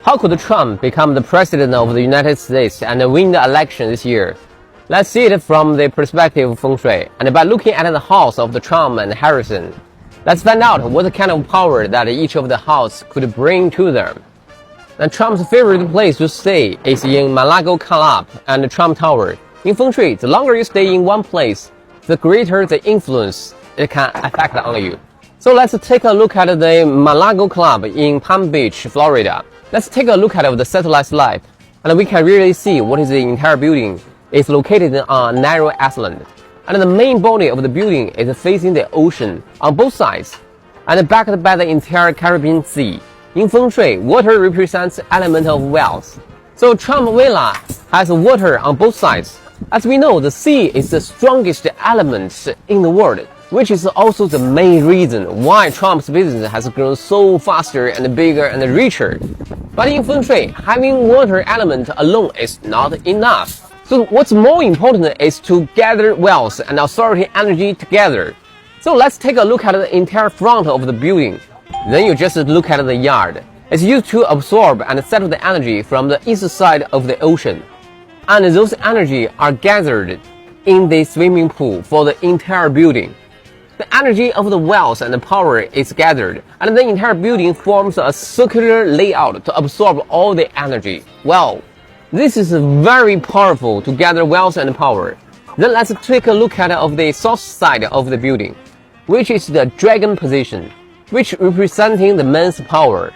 How could Trump become the president of the United States and win the election this year? Let's see it from the perspective of Feng Shui, and by looking at the house of the Trump and Harrison. Let's find out what kind of power that each of the house could bring to them. And Trump's favorite place to stay is in Mar-a-Lago Club and Trump Tower. In Feng Shui, the longer you stay in one place, the greater the influence it can affect on you. So let's take a look at the Mar-a-Lago Club in Palm Beach, Florida. Let's take a look at the satellite slide, and we can really see what is the entire building is located on a narrow island. And the main body of the building is facing the ocean on both sides, and backed by the entire Caribbean Sea. In Feng Shui, water represents the element of wealth. So Trump Villa has water on both sides. As we know, the sea is the strongest element in the world, which is also the main reason why Trump's business has grown so faster and bigger and richer. But in Feng Shui, having water element alone is not enough. So what's more important is to gather wealth and authority energy together. So let's take a look at the entire front of the building. Then you just look at the yard. It's used to absorb and settle the energy from the east side of the ocean. And those energy are gathered in the swimming pool for the entire building. The energy of the wealth and the power is gathered, and the entire building forms a circular layout to absorb all the energy. Well, this is very powerful to gather wealth and power. Then let's take a look at the south side of the building, which is the dragon position, which representing the man's power.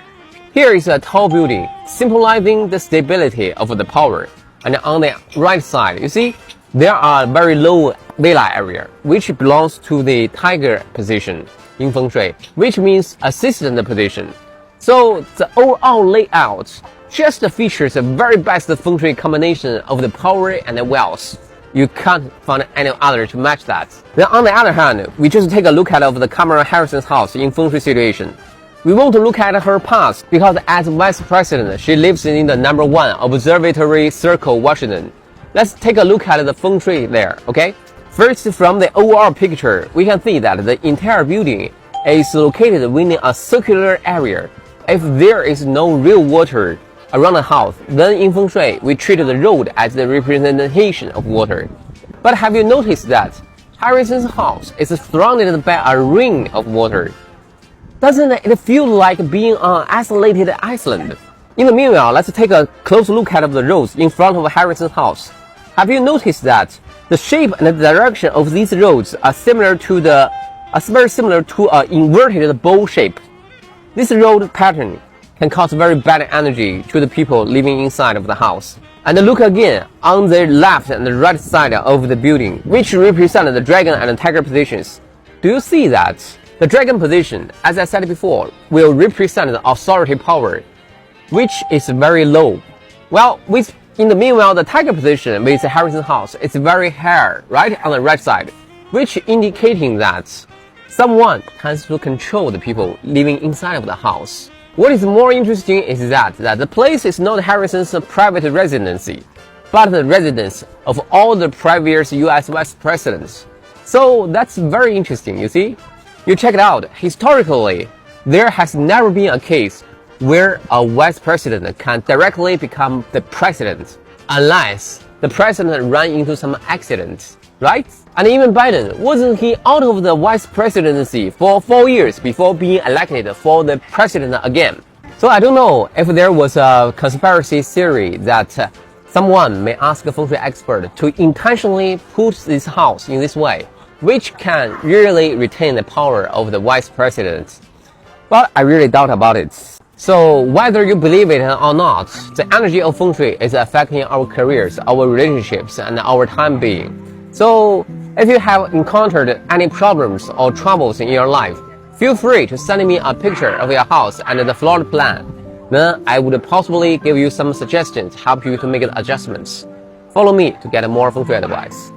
Here is a tall building, symbolizing the stability of the power. And on the right side, you see, there are very low villa area, which belongs to the tiger position in Feng Shui, which means assistant position. So the overall layout just features the very best Feng Shui combination of the power and the wealth. You can't find any other to match that. Then on the other hand, we just take a look at the Kamala Harrison's house in Feng Shui situation. We won't look at her past because as vice president, she lives in the #1 Observatory Circle, Washington. Let's take a look at the Feng Shui there, okay? First, from the overall picture, we can see that the entire building is located within a circular area. If there is no real water around the house, then in Feng Shui, we treat the road as the representation of water. But have you noticed that Harrison's house is surrounded by a ring of water? Doesn't it feel like being on an isolated island? In the meanwhile, let's take a close look at the roads in front of Harrison's house. Have you noticed that the shape and the direction of these roads are very similar to an inverted bowl shape? This road pattern can cause very bad energy to the people living inside of the house. And look again on the left and the right side of the building, which represent the dragon and the tiger positions. Do you see that? The dragon position, as I said before, will represent the authority power, which is very low. Well, in the meanwhile, the tiger position with Harrison's house is very high, right on the right side, which indicating that someone has to control the people living inside of the house. What is more interesting is that the place is not Harrison's private residency, but the residence of all the previous US vice presidents. So that's very interesting, you see? You check it out. Historically, there has never been a case where a vice president can directly become the president unless the president ran into some accident, right? And even Biden, wasn't he out of the vice presidency for 4 years before being elected for the president again? So I don't know if there was a conspiracy theory that someone may ask a Feng Shui expert to intentionally put this house in this way, which can really retain the power of the vice president. But I really doubt about it. So whether you believe it or not, the energy of Feng Shui is affecting our careers, our relationships, and our time being. So if you have encountered any problems or troubles in your life, feel free to send me a picture of your house and the floor plan. Then I would possibly give you some suggestions to help you to make adjustments. Follow me to get more Feng Shui advice.